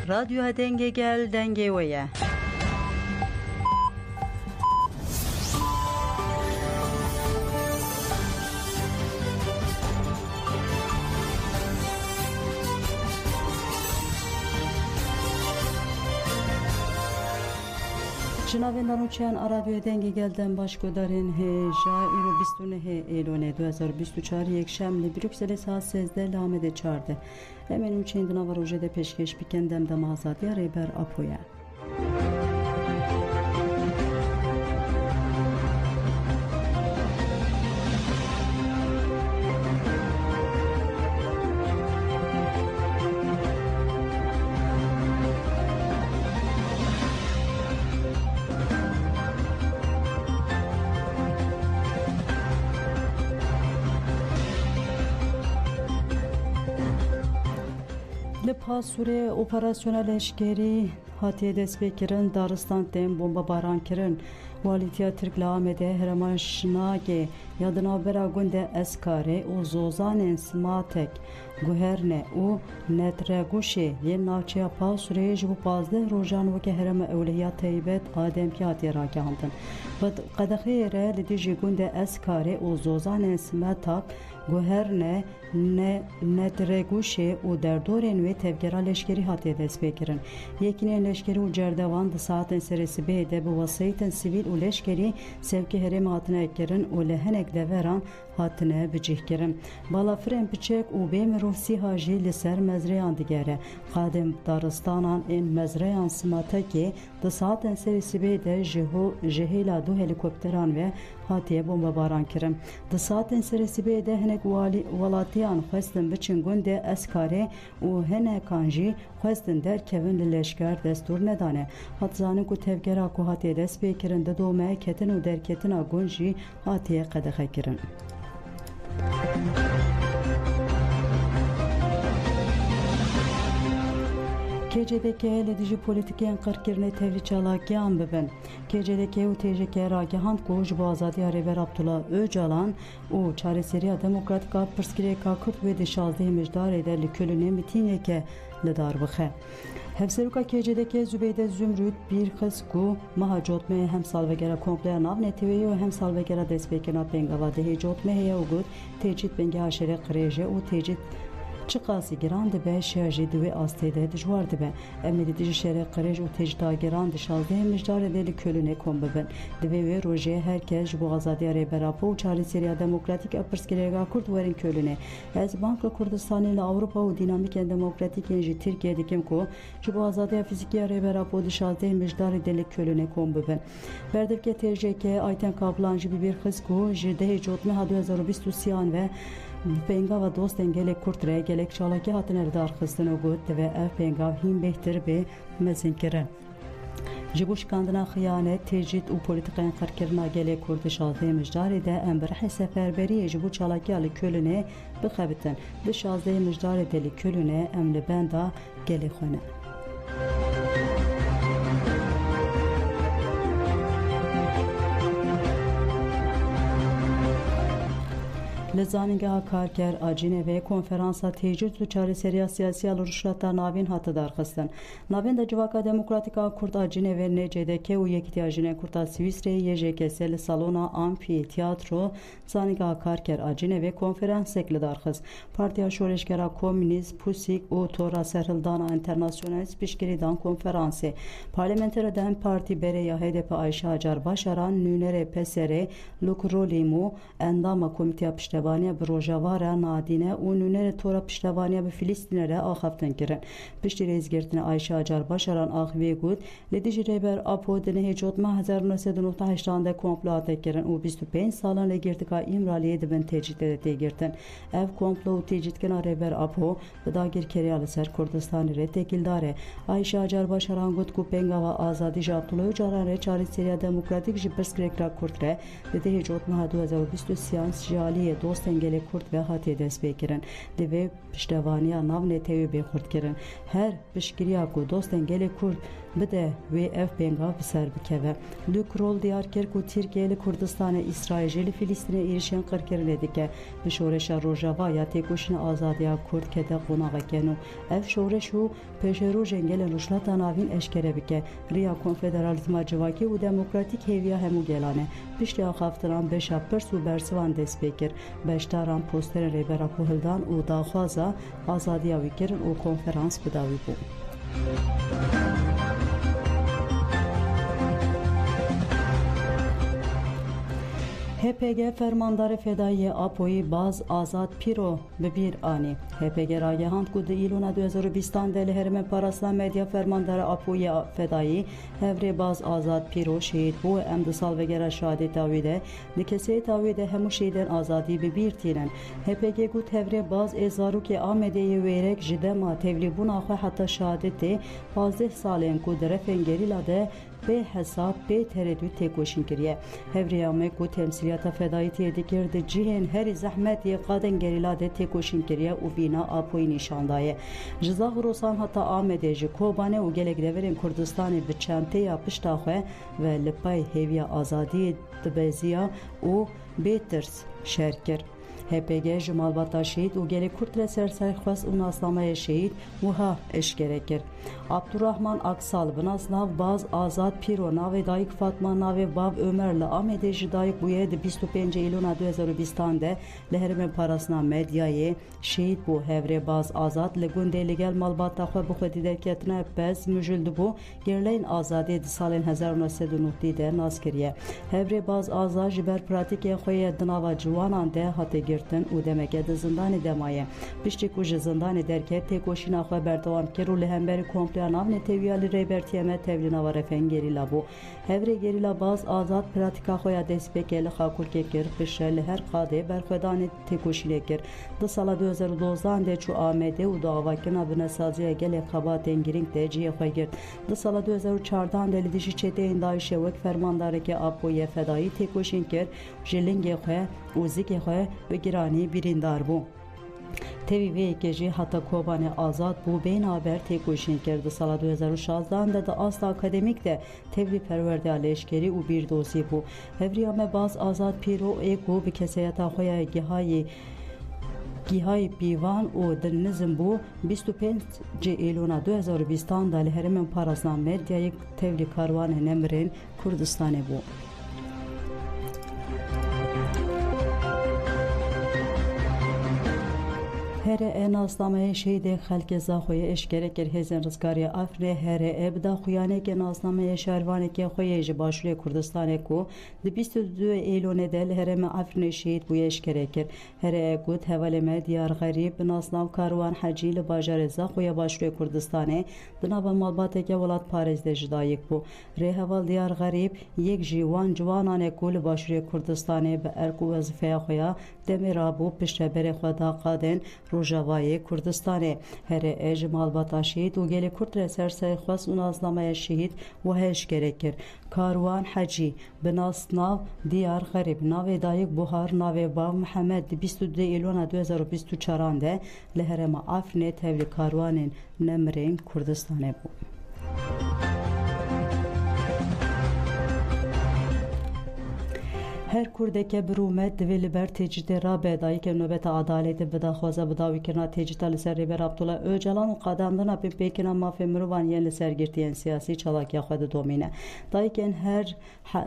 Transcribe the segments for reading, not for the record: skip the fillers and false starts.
رادیو دنگ گل دنگ ویه جناب نانوچیان رادیو دنگ گلدن باشگودارین هجا ایرو 29 ایلون 2024 یک شنبه بروکسل ساعت 13 لامده 14 امنو چین دنا و روژه ده پیشکش بکندم دم آزادی ریبر اپویا لپاسوره اپراسیونل اشکری هاتی دست بکرن دارستان تیم بمب باران کرن والیتیا ترک لامده هرمان شناگه یادنا برا گنده اسکاره و زوزان سماتک گوهرنه و نترگوشه یه ناچه پاسوره جبو 15 روزان وکه هرم اولیات تیبت آدم که هاتی را گاندن و قدخه ره لدیجی گنده اسکاره و زوزان سماتک گوهرنه نترگوشه و در دورن و تفگرا لشکری هاتی دست بکرن یکینه لشکری و جردوان ده ساعتن سرسی بیده به وسیعتن سیویل و لشکری سوکی هرم هاتنه کرن و لهنک دوران هاتنه بجیه کرن بالا فرن بچک و بیم روسی هاجی لسر مزریان دیگره قادم دارستانان این مزریان سماتکی ده ساعتن سرسی بیده جهیلا دو هلیکوپتران و هاتیه بمب باران کرن ده ساعتن سرسی بیده هنک ولاتیان خواستن بچن گنده اسکاره و هنکانجی خواستن در کون لشکر دستور ندانه حتزانه کو تفگرا کو هاتیه دست بیکرن ده دومه کتن و در کتن گنجی هاتیه قدخه کرن KCDK لدیجی پولیتیکی انقر کرنه تevri çalakiyan bibin. KCDK و TJK راگهاند کو جبو آزادی ریبر عبدالله öcalan و çareseriya demokratika perskireka Kürt ve de 16 مجدار eder likölüne mitineke lidar bıxe. Hevseruka KCDK Zübeyde Zümrüt bir kız ku maha jotme hem salvegera komplea nav netiveyi ve hem salvegera despekena pengava dehi jotme heye ugut tecid benge haşere kreje u tecid چقاسی گران دبه شیاجی دوی آستیده دجوار دبه امید دیج شهر قریج و تجدا گران دشالده مجدار دل کلونه کن ببن دوی و روژه هرکس جبو آزادی ریبراپو و چاری سریا دموکراتیک اپرسکریگا کرد ورین کلونه از بانک کردستانی لأوروپا و دینامیک دموکراتیک انجی ترکیه دیکم کو جبو آزادی فیزیکی ریبراپو دشالده مجدار دل کلونه کن ببن بردف که ترجیه که آیتن کابلان جبی bir kız ku jide jotme ha 2023 ve penga ve dost engele kurtre gelek çalaki hatın erdar xistin o gut ve ev penga him behtir be mezinkere Jibuş kandına xıyanet tecid u politikan qarkirna gelek kurdiş aldı mecdari de ember seferberi jibu çalaki ali kölüne bixabitin de 16 mecdari deli kölüne emle benda gelek xone لزانگاه کارگر آجینه و کنفرانسا تیجید و چاره سریا سیاسی الرشلتا ناوین هات درخستن ناوین دا جواکا دموکراتیکا کرد آجینه و نجده که و یکی آجینه کرد سویسری یجه کسل سالونا آمفی تیاترو زانگاه کارگر آجینه و کنفرانس اکل درخست پارتیا شورشگرا کومینیز پوسیک و تورا سرهلدان انترناسیونالیست پیشگیریدان کنفرانسی پارلمنتر دن پارتی بره یا هدف آیشه اجار باشران نونر پسره لوکرولیمو اندام کمیته پشت پشتوانیا به روجاوارا نادینه و نونر تورا پشتوانیا به فلسطین را آخفتن کرن پشتی ریزگرتن آیشه اجار باشران آخوی گود لدیجی ریبر اپو دنه جوت ما 1998 ده کمپلات کرن و 25 سالان لگرتکا امرالیه دبن تجدید تگرتن ev komplo tecid kenare ber apo dagir keriyal ser Kurdistan re tekildare Ayşe Acar Başaran gut kupenga ve azadi jatulu jarare çari seriya demokratik jiperskrek ra kurtre de hecot ma 2020 siyans jaliye dostên gelê Kurd ve hatiye destpêkirin. Divê piştevaniya navnê tevî bêxurtkirin. Her piştgiriya ku dostên gelê Kurd bide wê ev pêngav bi ser bikeve. Luk rol diyar kir ku Tirkiye li Kurdistanê İsrail jê li Filîstînê êrişên qirkirinê dike. Bi şoreşa Rojava ya têkoşîna azadiya Kurd kete qonaxeke nû. Ev şoreş û pêşerojên gelên rojhilata navîn eşkere bike. Riya Konfederalizma Civakî û Demokratîk Hêviya hemû gelan e. Piştî axaftiran beşa pirs û bersivan dest pê kir. Beşdaran posterên rêbera ku hildan û daxwaza azadiya wî kirin û konferans bidawî bû. HPG fermandar fedayê Apoyê baz azad pîro bi bîr anî. HPG ragihand ku di îlona 2020 de li Herêma Parastina Medya fermandara Apoyê fedayî hevrê baz azad pîro şehîd bû. Em di salvegera şehadeta wê de di keseyeta wê de hemû şehîdên azadî bi bîr tînin. HPG got hevrê baz ê zarokê Amedeyê wêrek ji dema tevlîbûna xwe heta şehadetê 15 salên ku di refên gerîla de bê hesab bê tereddüt têkoşîn kiriye. Hevriya me ku temsiliyata fedayî tê dikir di cihên herî zehmet yê qadên gerîla de têkoşîn kiriye û vîna Apoyê nîşandaye. Ji zahirosan heta Amedê ji Kobanê û gelek deverên Kurdistanê bi çenteya pişta xwe ve li pey hêviya azadiyê dibeziya û bêtirs şer kir. HPG ji malbata şehîd û gelê Kurd re serserxwest û nasnameya şehîd wiha eşkere kir. Abdurrahman Aksal bi nasnav baz azad pîro navê dayîk Fatma navê bav Ömer li Amedê ji dayîk bûye di 25 îlona 2020 de li Herêma Parastina Medyayê şehîd bû. Hevrê baz azad li gundê li gel malbata xwe bi xwe dîdeketine pez mijil dibû. Girleyên azadiyê di salên 1990 de nas kiriye. Hevrê baz azad ji ber pratikê xwe yê di nava ciwanan de hate girtin û demeke di zindanê demaye. Piştî ku ji zindanê derket têkoşîna xwe berdewam kir û li hemberî kompleya navnê tevîya li rêbertiye me tevlî nava refên gerîla bû. Hevrê gerîla baz azad pratika xwe ya destpêkê li Xakurkê kir. Pişre li her qadê berxwedanê têkoşînê kir. Di sala 2012 de çû Amedê û di avakirina binesaziya gelê xebatên girîng de cihê xwe girt. Di sala 2014 de li dijî çeteyên Daişê wek fermandarekî Apoyê fedayî têkoşîn kir. Ji lingê xwe û zikê xwe bi giranî birîndar bû. Tevî vê yekê jî heta Kobanê azad bû bêhnaber têkoşîn kir. Di sala 2016 de di asta akademîk de tevlî perwerdeya leşkerî û bîrdozî bû. Hevriya me baz azad pîro ê ku bi keseyeta xwe ya gihayê pîvan û dilnizm bû 25 îlona 2020 de li Herêma Parastina Medyayê tevlî karwanê nemirên Kurdistanê bû. Here nasnameyê şehîdê xelkê Zaxoyê eşkere kir. Hêzên Rizgariya Afrînê Here bi daxuyanekê nasnameyê şervanekê xwe yê ji başûrê Kurdistanê ku di 22 îlonê de li Herêma Afrînê şehîd bûye eşkere kir. Here got hevalê me Diyar Xerîb bi nasnav Karwan Hecî li bajarê Zaxoya başûrê Kurdistanê di nava malbateke welat Parêz de ji dayîk bû. Rêheval Diyar Xerîb yek jî wan ciwanan e ku li başûrê Kurdistanê bi erk û wezîfeya xwe ya demê rabû piştreberê xwe da qadên Rojavayê Kurdistanê. Here ji malbata şehîd û gelê Kurd re serserxwest û nasnameya şehîd wiha eşkere kir. Karwan Hecî bi nasnav Diyar Xerîb navê dayîk Buhar navê bav Mihemed di 22 îlona 2024 de li Herêma Afrînê tevlî karwanên nemirên Kurdistanê bû. Her Kurdeke birûmet divê li ber tecrüdê rabe dayîkê nobeta adaletê bi daxwaza bi dawîkirina tecrüta li ser rêber Abdullah Öcalan û qademdina pêpêkirina mafê mirovan yên li ser girtiyên siyasî çalakiya xwe didomîne. Dayîkên her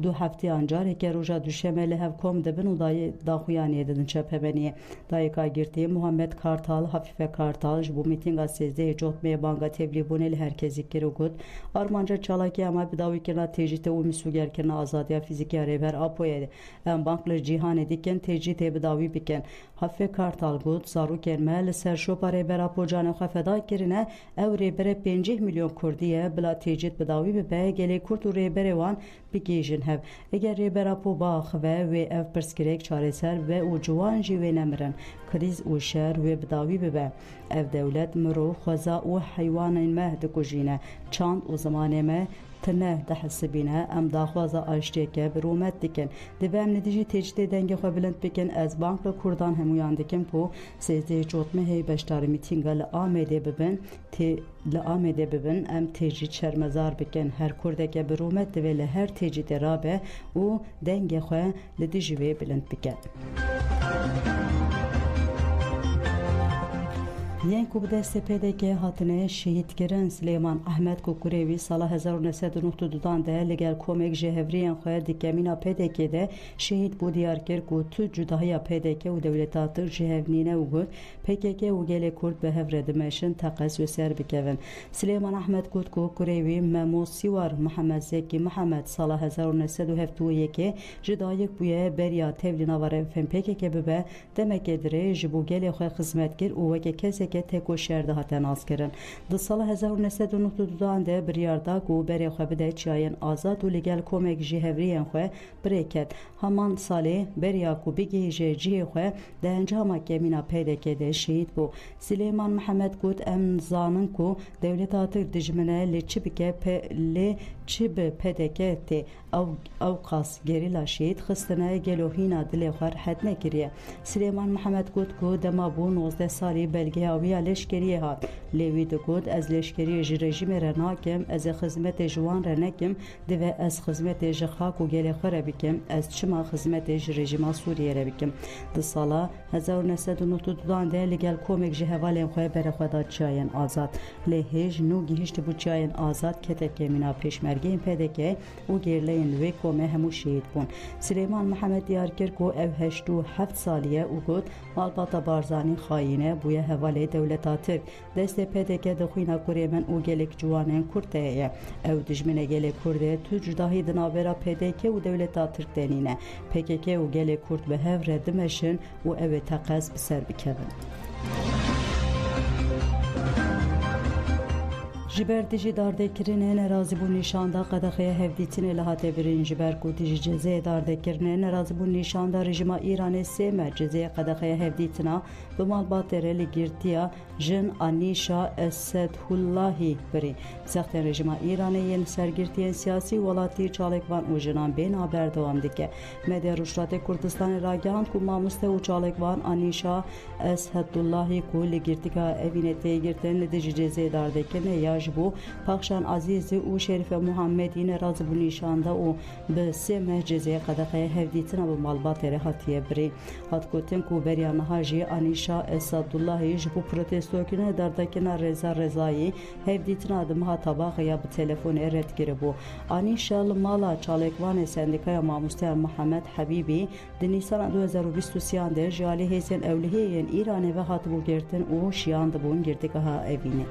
du heftiyan carekê roja duşemê li hev kom dibin û daxuyaniyê didin çepemeniyê. Dayîka girtiyê Muhammed Kartal, Hafife Kartal ji bo mîtînga sêzdehê cotmeyê banga tevlîbûnê li herkesî kir û got armanca çalakiya me bi dawîkirina tecrütê û misûgerkirina azadiya fîzîkiya rêber Apoyê em bank li cîhanê dikin tecrütê bi dawî bikin. Hafife Kartal got zarokên me li ser şopa rêber Apocanê xwe feda kirine ew rêbere 50 milyon Kurdî ye bila tecrüt bi dawî bibe gelê Kurd û rêberê wan bigêjin hev. Eger rêber Apo biaxive wê ev pirsgirêk çareser ve û ciwan jî wê nemirin. Kriz û şer wê bi dawî bibe. Ev dewlet mirov, xweza û heywanên me dikujîne. Çand û zimanê me tine dehsibine em daxwaza aştiyeke bir romet dikin. Divem nediji tecide denge xwe bilind bikin ez Bankla Kurdan hemuyan dikin ku sezde cotme hey beştarı mitinga li Amedê bibin em tecî şermezar bikin. Her kurdeke bir romet dibe li her tecide rabe û denge xwe li dijî wê bilind bikin. Yên ku bi destê PDK hatine şehîdkirin Silêman Ehmed Kukurêwî sala 1992 de li gel komek ji hevriyên xwe di kemîna PDK de şehîd bû diyar kir ku tu cudahiya PDK û dewleta Tirk ji hevnîne û got PKK û gelê Kurd bi hev re dimeşin teqes û ser bikevin. Silêman Ehmed got ku Kurêwî Memo Sîwar Mihemed Zekî Mihemed sala 1971 ji dayîk bûye beriya tevlî navara fêm PKK bibe demeke dirê ji bo gelê xwe xizmet kir û weke kesek teko şerde haten azkirin. Di sala 1992 de biryarda ku berê xwe bide çiyayên azad û li gel komek jî hevriyên xwe birêket. Haman salê beriya ku bigihîje cihê xwe di encama kemîna PDK de şehîd bû. Silêman Mihemed got em zanin ku dewleta Tirk dijmine li çi bike lê çi bi PDK tê ew qas gerîla şehîd xistine gelohîna dilê xwe rihet nekiriye. Silêman Mihemed got ku dema bû 19 salî belgeya ya leşkeriyê hat. Lêwî digot ez leşkeriyê ji rejîmê re nakim, ez ê xizmetê ji wan re nekim, divê ez xizmetê ji xak û gelê xwe re bikim, ez çima xizmetê ji rejîma Sûriyê re bikim. Di sala 1992 de li gel komek ji hevalên xwe bere xwe da çiyayên azad. Lê hêj nû gihîştî bû çiyayên azad ketek kemîna pêşmergeyên PDK û gerleyên wê komê hemû şehîd bûn. Silêman Mihemed diyar kir ku ev 87 salî ye û got malbata Barzanî xayîne bûye hevalê dewleta Tirk destê PDK di xwîna Kurêmen û gelek ciwanên Kurd heye. Ew dijmine gelê Kurdê tu cudahî di navbera PDK û dewleta Tirk denîne. PKK û gelê Kurd bi hev re dimeşin û ew ê teqez bi ser bikevin. Ji ber dijî dardekirinê nerazîbûn nîşanda qedexeya hevdîtinê li hate birin. Ji ber ku dijî cezayê dardekirinê nerazîbûn nîşanda rejima Îranê sê me cezayê qedexeya hevdîtina bi malbatê re li girtiya jin Anîşa Esedhullahî birî. Sextên rejima Îranê yên sergirtiyên siyasî welatî çalekvan û jinan bên berdewam dike. Medya Rûjdatê Kurdistanê ragihand ku mamoste û çalekvan Anîşa Esedhullahî ku li girtika evînê tê girtin li dijî cezayê dardekirinê ya ji bo Paxşan Azîzî û Şerîfe Muhammedî nerazîbûn nîşanda û bi sê meh cezayê qedexeya hevdîtina bi malbatê re hatiye birî. Hat gotin ku beriya niha jî Anîşa Esadullahî ji bo protestokirina derdekirina Reza Rezayî hevdîtina di meha tabaxeya bi telefonê red kiribû. Anîşa li mala çalekvanê Sendîkaya Mamosteyan Mihemed Hebîbî di Nîsana 2023 de ji alî hêzên ewlehiyên Îranê ve hatibû girtin û şiyan dibûn girtîgeha evînê.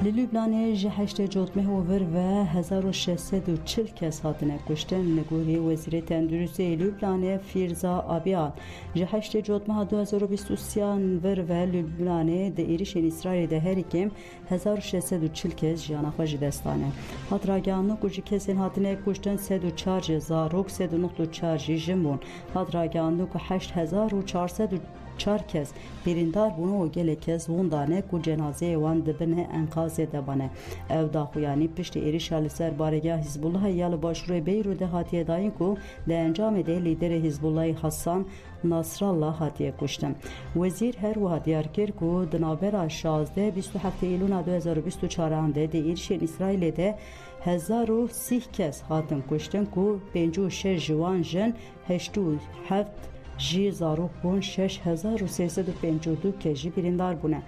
Li Lübnanê ji heştê cotmeh û vir ve 1640 kes hatine kuştin. Li gorî Wezîrê Tenduristiyê Lübnanê Fîrza Abiyan ji heştê cotmeha 2023 vir ve Lübnanê di êrişên İsraîlê de herî kêm 1640 kes jiyana xwe ji dest dane. Hat ragihandin ku ji kesên hatine kuştin 104 ji zarok 194 jî jin bûn. Hat ragihandin ku 8404 kes birîndar bûne û gelek kes wendane ku cenazeyê wan dibine enkazê de bane. Ev daxuyanî piştî êrişa li ser baregeha Hizbullahê ya li başûrê Beyrûdê hatiye dayîn ku di encamê de lîderê Hizbullahê Hasan Nasrallah hatiye kuştin. Wezîr her wiha diyar kir ku di navbera 16-27 Îlûna 2024 de di êrişên İsraîlê de 1030 kes hatin kuştin ku 56 ji wan jin 87 ji zarok bûn 6352 kes jî birîndar bûne.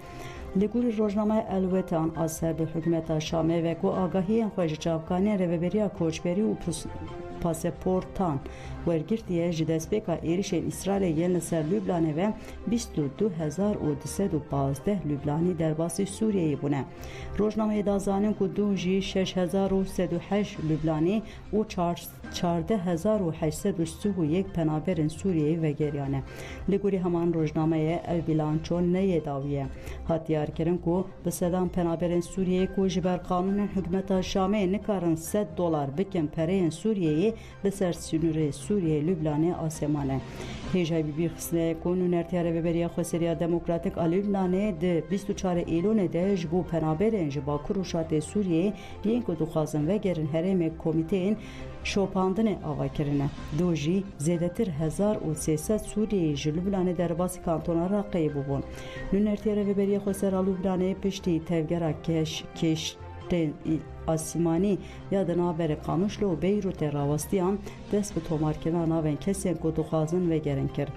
Li gorî rojnameya El Wetan a serbê hikûmeta Şamê ve ku agahiyên xwe ji çavkaniyên rêveberiya koçberî û pasaportan wergirtiye ji destpêka êrişên İsraîlê yên li ser Lübnanê ve 22,215 Lübnanî derbasî Sûriyeyê bûne. Rojnameyê da zanin ku du jî 6308 Lübnanî û 14831 penaberên Sûriyeyê vegeriyane. Li gorî heman rojnameyê ev bilanço neyê dawiye. Hat diyarkirin ku bi sedan penaberên Sûriyeyê ku ji ber qanûnên hikûmeta Şamê nikarin $100 bikin pereyên Sûriyeyê Türkiye لسر سنور سوریه لبنان آسمانه هیجای بی خسنه کنون ارتیار ببریا خسریا دموکراتیک لبنان ده 24 ایلون ده جبو پنابرن جبا کروشات سوریه ین که دخوازن و گرن هرم کمیتین شوپاندن آوا کرنه دوجی زیدتر 1300 سوریه جلبلانه در باسی کانتونا را قیب بون نون ارتیار ببریا خسریا لبنان پشتی تفگرا کش آسیمانی یا دنابر قانوشلو و بیروت راوستیان دست به تومارکنا ناوین کسین که دخوازن و گرن کر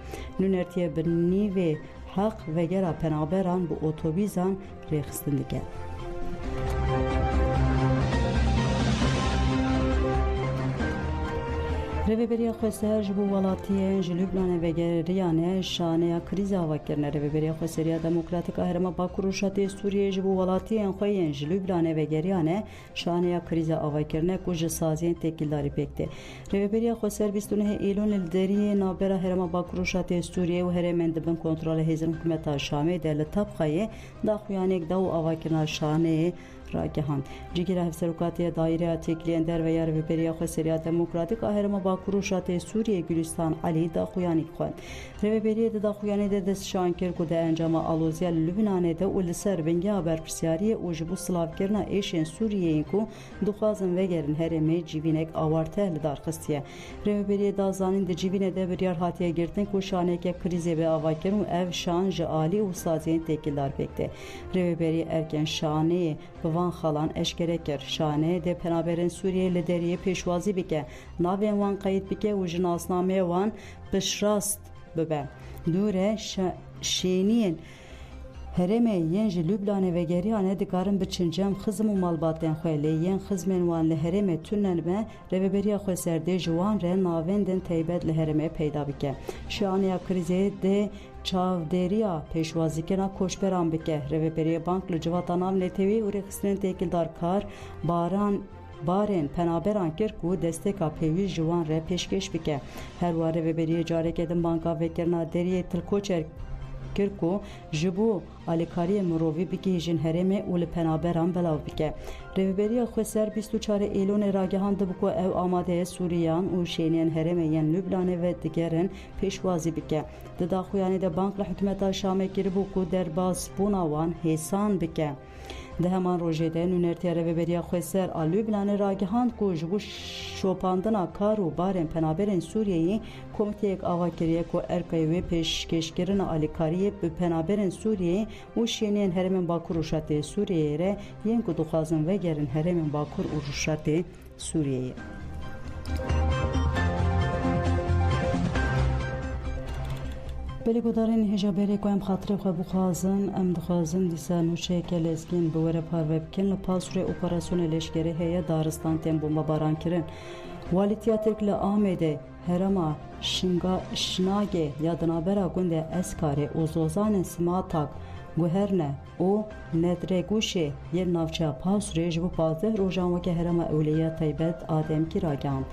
نون ارتیار برنیوه حق و گره پنابران به اتوبیزان ریخستن دیگه رهبری خسر جبو ولاتیه جلوبلانه وگریانه شانه کریز آوا کرنه رهبری خسریا دموکراتیک هرما باکروشات سوریه جبو ولاتیه خوین جلوبلانه وگریانه شانه کریز آوا کرنه کوج سازین تکیلداری پکته رهبری خسر 29 ایلون الدری نابرا هرما باکروشات سوریه و هرمن دبن کنترل هزن حکومت شامه دل طبقه داخویانک دو آوا کرنه شانه راگهان جگیر هفسروکاتی دایره تکلین در و یار رهبری خسریا دموکراتیک هرما باکروشات سوریه گلستان علی داخویانی خوان رهبری داخویانی دست شانکر کو ده انجام آلوزیا لبنان ده ول سر بنگی haber پرسیاری او جبو سلاف کرنا ایشن سوریه کو دخوازن وگرن هرمه جیوینک آوارته لدار خستیه رهبری دازانین ده جیوینه ده بریار هاتیه گرتن کو شانه که کریزه به آواکرن اف شانج عالی و سازین تکیلدار پکته رهبری erken şanê bi van xalan eşkere kir şanê de penaberên Sûriyê li deriyê pêşwazî bike navên wan qeyîd bike û ji nasnameyê wan piştrast bibe dûre şêniyên herêmê yên ji Lübnanê ve geriyane dikarin biçin cem xizm û malbatên xwe lê yên xizmên wan li herêmê tune me reveberiya xwe serdê ji wan re navên din taybet li herêmê peyda bike şaniya krizê de çavderiya pêşwazîkirina koçberan bike reveberiya bank li civata nav netewî û rêxistinên têkildar kar barên penaberan kir ku desteka pêwîst ji wan re pêşkêş bike herwa reveberiya carekê din banka vekirina deriyê Tilkoçer kir ku ji bo alîkariyê mirovî bigihîjin herêmê û li penaberan belav bike. Rêveberiya xwe ser 24 Îlonê ragihan dibe ku ew amadeye Sûriyan û şêniyên herêmê yên Lübnanê ve digerin pêşwazî bike. Di daxuyanî de bank li hikûmeta Şamê kiribû ku derbasbûna wan hêsan bike. Di heman rojê de nûnertiya rêveberiya xwe ser a Lübnanê ragihand ku ji bo şopandina kar û barên penaberên Sûriyeyê komiteyek ava kiriye ku erkayê wê pêşkêşkirina alîkariyê bi penaberên Sûriyê û şêniyên herêmên Bakur û Şatê Sûriyeyê re yên ku dixwazin vegerin herêmên Bakur û Şatê Sûriyeyê. بله گودارین هجابری که ام خاطر خو بخوازن ام دخوازن دیسا نوچه که لزگین بوره پارو بکن لپاسور اپراسیون لشکری هیا دارستان تیم بومبا باران کرن والتیا ترک لآمده هرما شناگه یا دنابرا گنده اسکاری و زوزان سماتاک گوهرنه او ندرگوشه yer navça pasure ji bo 15 rojan weke herema ewliya taybet adem ki ragihan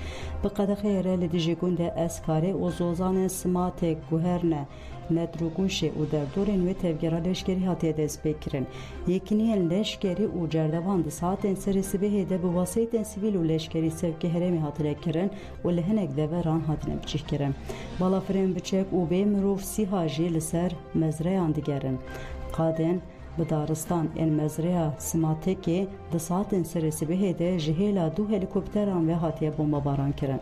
bi qedexe yere li dijî gundê eskarê û zozanên simatê guherne nedrûgûşê û derdorên wê tevgera leşkerî hatiye destpêkirin yekîniyên leşkerî û cerdevan di saetên serê sibehê de bi waseytên sivîl û leşkerî sevkê herêmê hatine kirin û li hinek deveran hatine biçîkirin balafirên biçek û bê mirov sîha jî li ser mezreyan digerin qadên bi daristan ên mezreya simatekê di saetên serê sibehê de ji hêla du helîkopteran ve hatiye bombabaran kirin.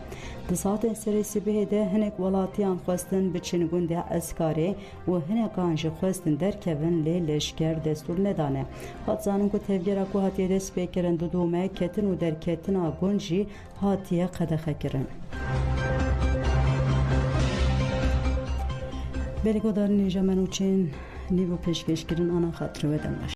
Di saetên serê sibehê de hinek welatiyan xwestin biçin gundê eskarê û hinekan jî xwestin derkevin lê leşker destûr nedane. Hat zanin ku tevgera ku hatiye destpêkirin di dûme ketin û derketina gund jî hatiye qedexe kirin. Belê godarên hêja menûçên nîv û pêşkêşkirin ana xatir ve demeş.